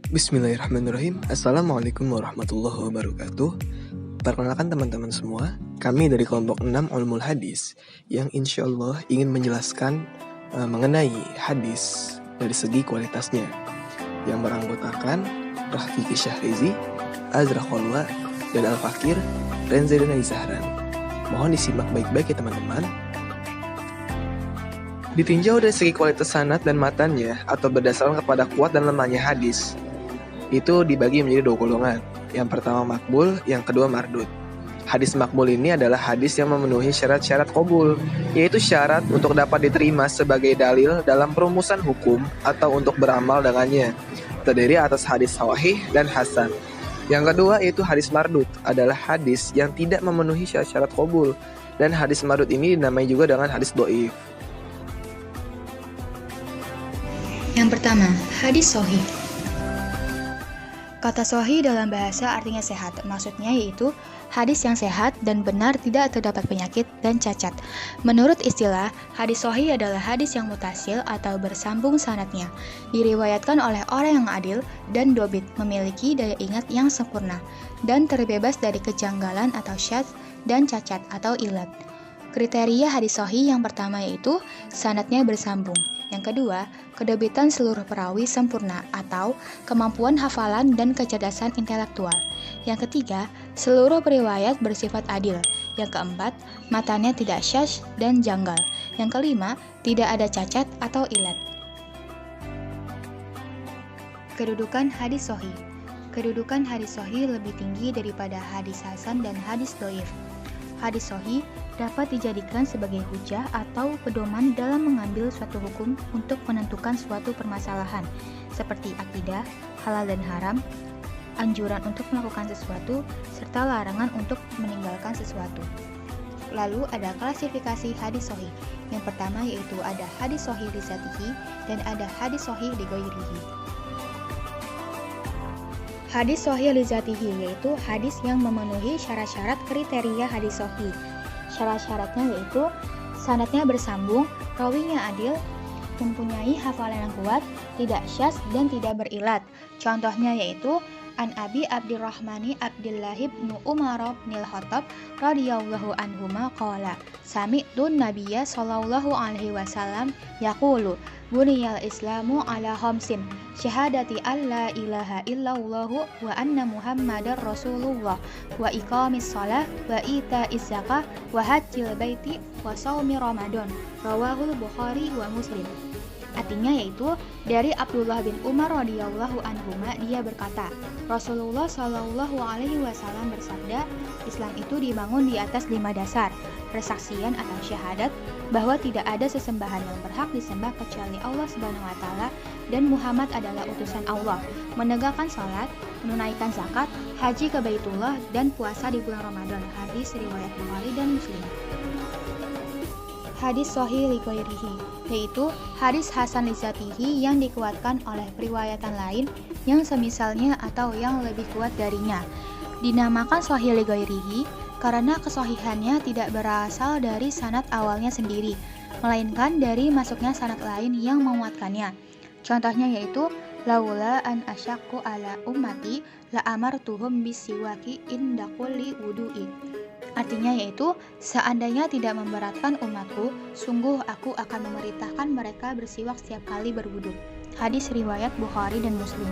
Bismillahirrahmanirrahim. Assalamualaikum warahmatullahi wabarakatuh. Perkenalkan teman-teman semua, kami dari kelompok 6 Ulumul Hadis yang insya Allah ingin menjelaskan mengenai hadis dari segi kualitasnya, yang beranggotakan Rafiki Syahrizi, Azra Kholwa, dan Al-Fakir Renza dan Zahran. Mohon disimak baik-baik ya teman-teman. Ditinjau dari segi kualitas sanad dan matannya atau berdasarkan kepada kuat dan lemahnya hadis, itu dibagi menjadi 2 golongan. Yang pertama makbul, yang kedua mardud. Hadis makbul ini adalah hadis yang memenuhi syarat-syarat qabul, yaitu syarat untuk dapat diterima sebagai dalil dalam perumusan hukum atau untuk beramal dengannya. Terdiri atas hadis sahih dan hasan. Yang kedua yaitu hadis mardud, adalah hadis yang tidak memenuhi syarat-syarat qabul, dan hadis mardud ini dinamai juga dengan hadis dhaif. Yang pertama, hadis sahih. Kata sahih dalam bahasa artinya sehat, maksudnya yaitu hadis yang sehat dan benar, tidak terdapat penyakit dan cacat. Menurut istilah, hadis sahih adalah hadis yang mutasil atau bersambung sanadnya, diriwayatkan oleh orang yang adil dan dobit, memiliki daya ingat yang sempurna, dan terbebas dari kejanggalan atau syadz dan cacat atau ilat. Kriteria hadis sahih yang pertama yaitu sanadnya bersambung. Yang kedua, kedobitan seluruh perawi sempurna atau kemampuan hafalan dan kecerdasan intelektual. Yang ketiga, seluruh periwayat bersifat adil. Yang keempat, matanya tidak syadz dan janggal. Yang kelima, tidak ada cacat atau ilat. Kedudukan hadis sahih. Kedudukan hadis sahih lebih tinggi daripada hadis hasan dan hadis dhaif. Hadis sahih dapat dijadikan sebagai hujah atau pedoman dalam mengambil suatu hukum untuk menentukan suatu permasalahan, seperti akidah, halal dan haram, anjuran untuk melakukan sesuatu, serta larangan untuk meninggalkan sesuatu. Lalu ada klasifikasi hadis sahih. Yang pertama yaitu ada hadis sahih li dzatihi dan ada hadis sahih li ghairihi. Hadis sahih li dzatihi yaitu hadis yang memenuhi syarat-syarat kriteria hadis sahih. Syarat-syaratnya yaitu sanadnya bersambung, rawinya adil, mempunyai hafalan yang kuat, tidak syadz dan tidak berilat. Contohnya yaitu An Abi Abdurrahmani Abdillah bin Umar bin Khattab radhiyallahu anhuma qala sami'tun nabiyya sallallahu alaihi wasallam yaqulu buniyal islamu ala khamsin syahadati alla ilaha illallah wa anna muhammadar rasulullah wa iqamis shalah wa itaiz zakah wa hajjil baiti wa shaumi ramadan rawahul bukhari wa muslim. Artinya yaitu dari Abdullah bin Umar radhiyallahu anhuma, dia berkata, Rasulullah shallallahu alaihi wasallam bersabda, Islam itu dibangun di atas 5 dasar, persaksian atau syahadat bahwa tidak ada sesembahan yang berhak disembah kecuali Allah Subhanahu wa taala dan Muhammad adalah utusan Allah, menegakkan salat, menunaikan zakat, haji ke Baitullah dan puasa di bulan Ramadan. Hadis riwayat Bukhari dan Muslim. Hadis sahih li ghairihi yaitu hadis hasan li dzatihi yang dikuatkan oleh periwayatan lain yang semisalnya atau yang lebih kuat darinya. Dinamakan sahih li ghairihi karena kesahihannya tidak berasal dari sanad awalnya sendiri, melainkan dari masuknya sanad lain yang menguatkannya. Contohnya yaitu laula an asyaqu ala ummati la amartuhum bisiwaki inda kulli wudu'i. Artinya yaitu, seandainya tidak memberatkan umatku, sungguh aku akan memerintahkan mereka bersiwak setiap kali berwudu. Hadis riwayat Bukhari dan Muslim.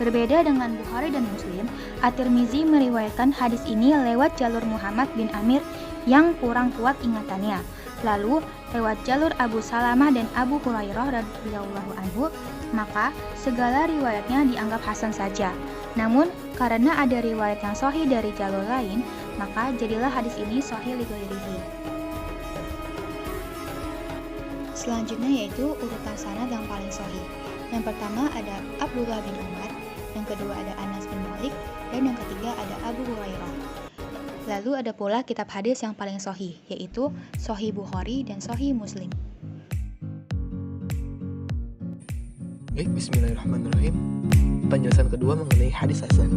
Berbeda dengan Bukhari dan Muslim, At-Tirmizi meriwayatkan hadis ini lewat jalur Muhammad bin Amir yang kurang kuat ingatannya. Lalu lewat jalur Abu Salamah dan Abu Hurairah radhiyallahu anhu, maka segala riwayatnya dianggap hasan saja. Namun karena ada riwayat yang sahih dari jalur lain, maka jadilah hadis ini sahih li ghairihi. Selanjutnya yaitu urutan sanad yang paling sahih. Yang pertama ada Abdullah bin Umar, yang kedua ada Anas bin Malik, dan yang ketiga ada Abu Hurairah. Lalu ada pula kitab hadis yang paling sahih, yaitu Sahih Bukhari dan Sahih Muslim. Baik, bismillahirrahmanirrahim. Penjelasan kedua mengenai hadis hasan.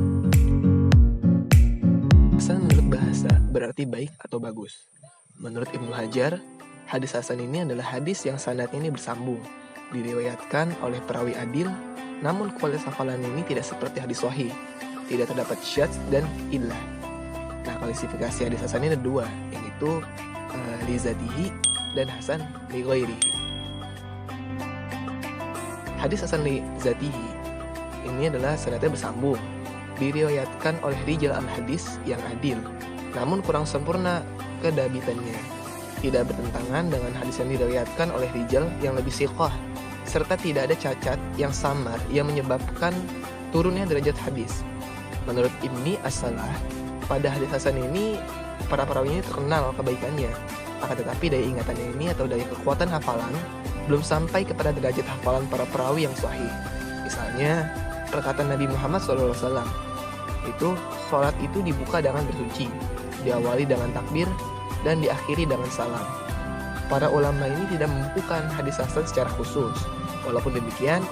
Hasan menurut bahasa berarti baik atau bagus. Menurut Ibnu Hajar, hadis hasan ini adalah hadis yang sanadnya ini bersambung, diriwayatkan oleh perawi adil, Namun kualitas hafalan ini tidak seperti hadis sahih, tidak terdapat syadz dan illah. Nah, klasifikasi hadis hasan ini ada dua, yaitu li zatihi dan hasan li ghairihi. Hadis hasan li zatihi ini adalah sanadnya bersambung, diriwayatkan oleh rijal al-hadis yang adil, namun kurang sempurna kedabitannya, tidak bertentangan dengan hadis yang diriwayatkan oleh rijal yang lebih siqah, serta tidak ada cacat yang samar yang menyebabkan turunnya derajat hadis. Menurut Ibni As-Salah, pada hadis hasan ini para perawi ini terkenal kebaikannya, akan tetapi daya ingatannya ini atau daya kekuatan hafalan belum sampai kepada derajat hafalan para perawi yang sahih. Misalnya perkataan Nabi Muhammad SAW, itu sholat itu dibuka dengan bersuci, diawali dengan takbir dan diakhiri dengan salam. Para ulama ini tidak membukukan hadis hasan secara khusus. Walaupun demikian,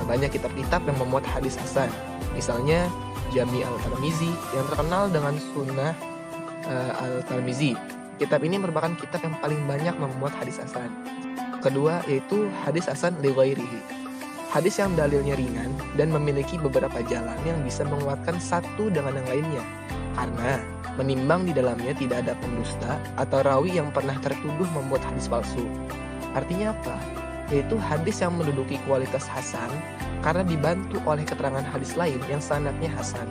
banyak kitab-kitab yang memuat hadis hasan. Misalnya Jami al-Tirmizi yang terkenal dengan Sunnah al-Tirmizi. Kitab ini merupakan kitab yang paling banyak memuat hadis hasan. Kedua yaitu hadis hasan li ghairihi. Hadis yang dalilnya ringan dan memiliki beberapa jalan yang bisa menguatkan satu dengan yang lainnya, karena menimbang di dalamnya tidak ada pendusta atau rawi yang pernah tertuduh membuat hadis palsu. Artinya apa? Yaitu hadis yang menduduki kualitas hasan karena dibantu oleh keterangan hadis lain yang sanadnya hasan.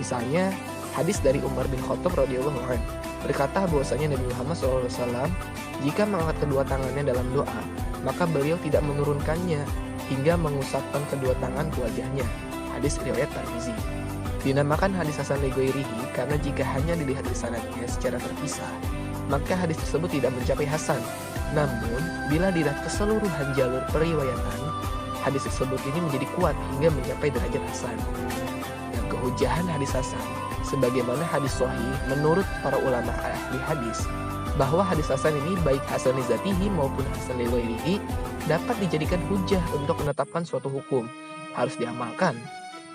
Misalnya hadis dari Umar bin Khattab radhiyallahu anhu berkata bahwasanya Nabi Muhammad SAW jika mengangkat kedua tangannya dalam doa, maka beliau tidak menurunkannya hingga mengusapkan kedua tangan ke wajahnya. Hadis riwayat Tirmizi. Dinamakan hadis hasan li ghairihi karena jika hanya dilihat di sanadnya secara terpisah, maka hadis tersebut tidak mencapai hasan. Namun, bila dilihat keseluruhan jalur periwayatan, hadis tersebut ini menjadi kuat hingga mencapai derajat hasan. Dan kehujahan hadis hasan, sebagaimana hadis sahih menurut para ulama ahli hadis, bahwa hadis hasan ini baik hasan li zatihi maupun hasan li ghairihi dapat dijadikan hujah untuk menetapkan suatu hukum, harus diamalkan.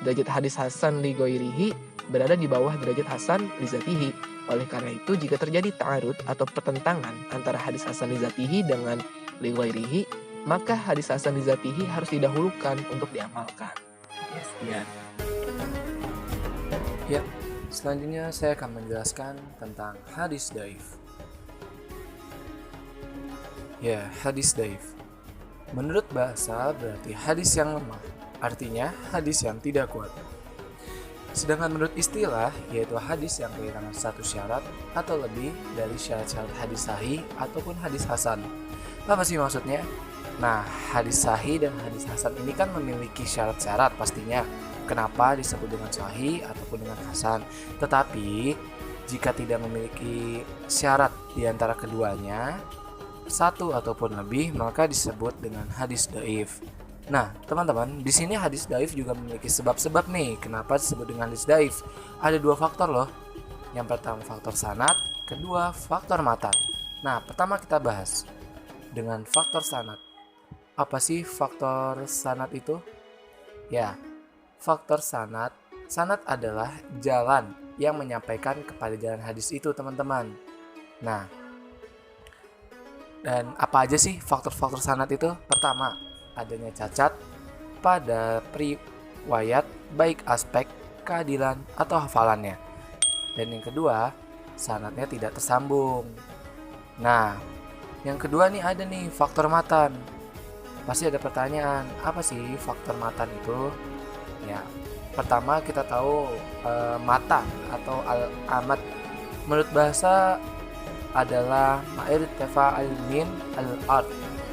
Derajat hadis hasan li ghairihi berada di bawah derajat hasan li zatihi. Oleh karena itu, jika terjadi ta'arud atau pertentangan antara hadis hasan li zatihi dengan li ghairihi, maka hadis hasan li zatihi harus didahulukan untuk diamalkan. Ya. Ya, selanjutnya saya akan menjelaskan tentang hadis dhaif. Ya, hadis dhaif. Menurut bahasa berarti hadis yang lemah, artinya hadis yang tidak kuat. Sedangkan menurut istilah, yaitu hadis yang kehilangan satu syarat atau lebih dari syarat-syarat hadis sahih ataupun hadis hasan. Apa sih maksudnya? Nah, hadis sahih dan hadis hasan ini kan memiliki syarat-syarat pastinya. Kenapa disebut dengan sahih ataupun dengan hasan? Tetapi, jika tidak memiliki syarat di antara keduanya, satu ataupun lebih, maka disebut dengan hadis dhaif. Nah, teman-teman, di sini hadis dhaif juga memiliki sebab-sebab nih kenapa disebut dengan hadis dhaif. Ada dua faktor loh. Yang pertama faktor sanad, kedua faktor matan. Nah, pertama kita bahas dengan faktor sanad. Apa sih faktor sanad itu? Ya, faktor sanad. Sanad adalah jalan yang menyampaikan kepada jalan hadis itu, teman-teman. Nah, dan apa aja sih faktor-faktor sanad itu? Pertama, adanya cacat pada riwayat baik aspek keadilan atau hafalannya. Dan yang kedua, sanadnya tidak tersambung. Nah, yang kedua nih ada nih faktor matan. Pasti ada pertanyaan, apa sih faktor matan itu? Ya, pertama kita tahu matan atau al-amad menurut bahasa adalah ma'irtafa al-min al-ard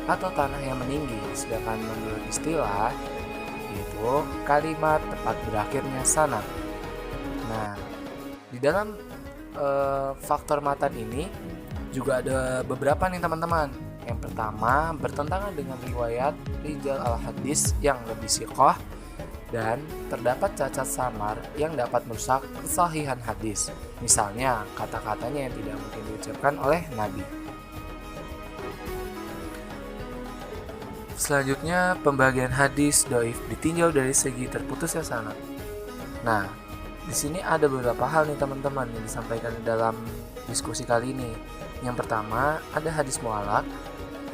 atau tanah yang meninggi. Sedangkan menurut istilah yaitu kalimat tempat berakhirnya sanad. Nah, di dalam faktor matan ini juga ada beberapa nih teman-teman. Yang pertama, bertentangan dengan riwayat rijal al-hadis yang lebih siqah dan terdapat cacat samar yang dapat merusak kesahihan hadis. Misalnya, kata-katanya yang tidak mungkin diucapkan oleh Nabi. Selanjutnya, pembagian hadis dhaif ditinjau dari segi terputusnya sanad. Nah, di sini ada beberapa hal nih teman-teman yang disampaikan dalam diskusi kali ini. Yang pertama, ada hadis mu'allaq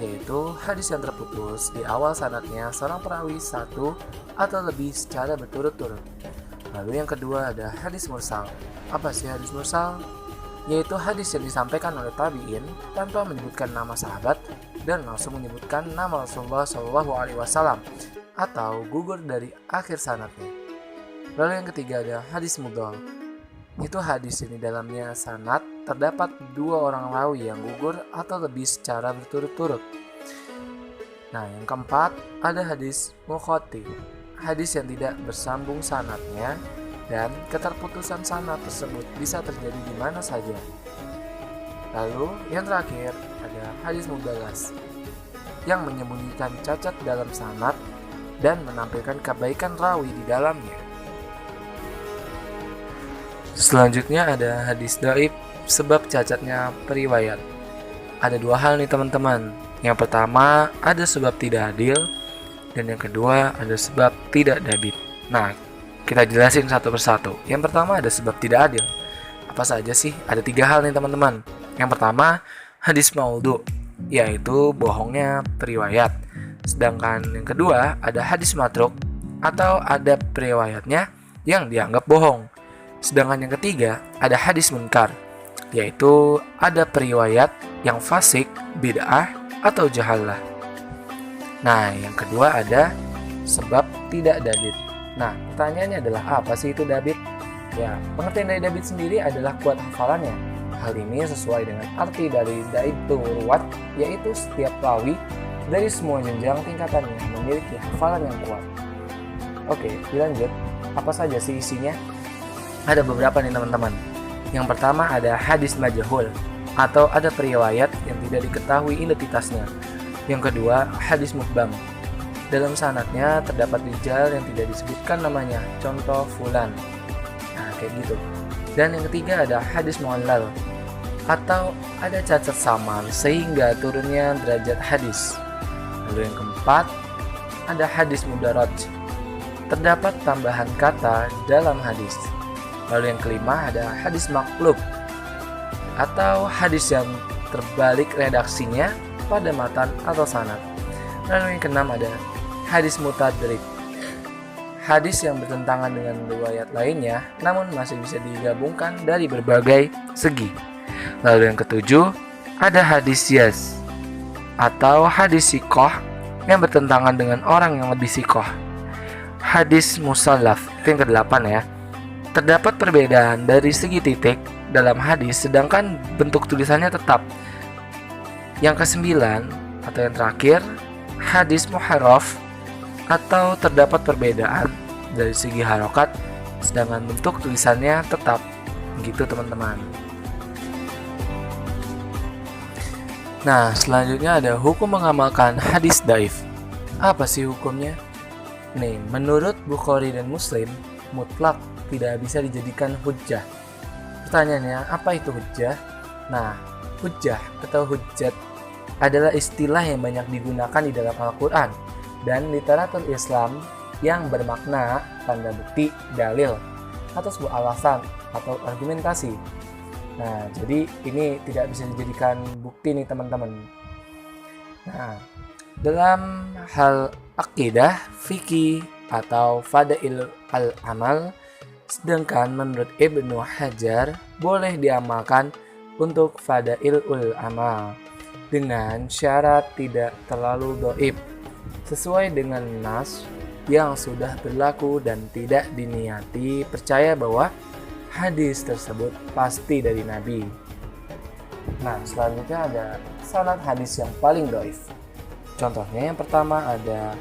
yaitu hadis yang terputus di awal sanadnya seorang perawi satu atau lebih secara berturut-turut. Lalu yang kedua ada hadis mursal. Apa sih hadis mursal? Yaitu hadis yang disampaikan oleh tabi'in tanpa menyebutkan nama sahabat dan langsung menyebutkan nama Rasulullah SAW atau gugur dari akhir sanadnya. Lalu yang ketiga ada hadis mudhal. Itu hadis ini dalamnya sanad terdapat dua orang rawi yang gugur atau lebih secara berturut-turut. Nah, yang keempat ada hadis munqati. Hadis yang tidak bersambung sanadnya dan keterputusan sanad tersebut bisa terjadi di mana saja. Lalu yang terakhir ada hadis mudallas yang menyembunyikan cacat dalam sanad dan menampilkan kebaikan rawi di dalamnya. Selanjutnya ada hadis dhaif sebab cacatnya periwayat. Ada dua hal nih teman-teman. Yang pertama ada sebab tidak adil dan yang kedua ada sebab tidak dabit. Nah, kita jelasin satu persatu. Yang pertama ada sebab tidak adil. Apa saja sih? Ada tiga hal nih teman-teman. Yang pertama hadis maudhu, yaitu bohongnya periwayat. Sedangkan yang kedua ada hadis matruk atau ada periwayatnya yang dianggap bohong. Sedangkan yang ketiga ada hadis munkar, yaitu ada periwayat yang fasik, bid'ah, atau jahalah. Nah, yang kedua ada sebab tidak dabit. Nah, pertanyaannya adalah apa sih itu dabit? Ya, pengertian dari dabit sendiri adalah kuat hafalannya. Hal ini sesuai dengan arti dari daibtu ruwat, yaitu setiap rawi dari semua jenjang tingkatannya memiliki hafalan yang kuat. Oke, dilanjut. Apa saja sih isinya? Ada beberapa nih teman-teman. Yang pertama ada hadis majhul atau ada periwayat yang tidak diketahui identitasnya. Yang kedua hadis mubham. Dalam sanadnya terdapat rijal yang tidak disebutkan namanya, contoh fulan. Nah, kayak gitu. Dan yang ketiga ada hadis mu'allal atau ada cacat samar sehingga turunnya derajat hadis. Lalu yang keempat ada hadis mudaraj. Terdapat tambahan kata dalam hadis. Lalu yang kelima ada hadis maqlub atau hadis yang terbalik redaksinya pada matan atau sanad. Lalu yang keenam ada hadis mutadrib. Hadis yang bertentangan dengan riwayat lainnya namun masih bisa digabungkan dari berbagai segi. Lalu yang ketujuh ada hadis yas atau hadis sikoh yang bertentangan dengan orang yang lebih sikoh. Hadis musallaf, itu yang kedelapan ya. Terdapat perbedaan dari segi titik dalam hadis sedangkan bentuk tulisannya tetap. Yang kesembilan atau yang terakhir hadis muharraf atau terdapat perbedaan dari segi harokat sedangkan bentuk tulisannya tetap. Gitu teman-teman. Nah, selanjutnya ada hukum mengamalkan hadis dhaif. Apa sih hukumnya? Nih, menurut Bukhari dan Muslim, mutlak tidak bisa dijadikan hujjah. Pertanyaannya, apa itu hujjah? Nah, hujjah atau hujjat adalah istilah yang banyak digunakan di dalam Al-Quran dan literatur Islam yang bermakna tanda bukti, dalil, atau sebuah alasan atau argumentasi. Nah, jadi ini tidak bisa dijadikan bukti nih teman-teman. Nah, dalam hal akidah, fikih, atau fadail al-amal, sedangkan menurut Ibnu Hajar boleh diamalkan untuk fadail ul-amal dengan syarat tidak terlalu dhaif, sesuai dengan nas yang sudah berlaku dan tidak diniati percaya bahwa hadis tersebut pasti dari Nabi. Nah, selanjutnya ada sanad hadis yang paling dhaif. Contohnya yang pertama ada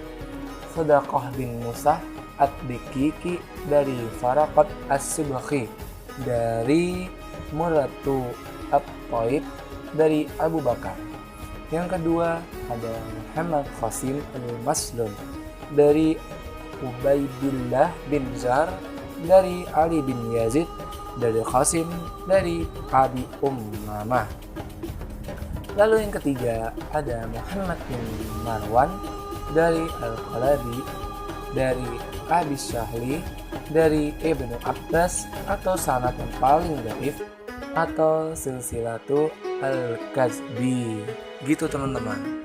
Sadaqah bin Musa Ad-Dikiki dari Faraqat As-Subakhi dari Muratu At-Taib dari Abu Bakar. Yang kedua ada Muhammad Qasim Al-Maslun dari Ubaidillah bin Zar dari Ali bin Yazid dari Qasim dari Abi Ummamah. Lalu yang ketiga ada Muhammad bin Marwan dari Al-Qalabi dari Abi Syahli dari Ibnu Abbas atau sanad yang paling dhaif atau silsilatu al-kazbi. Gitu teman-teman.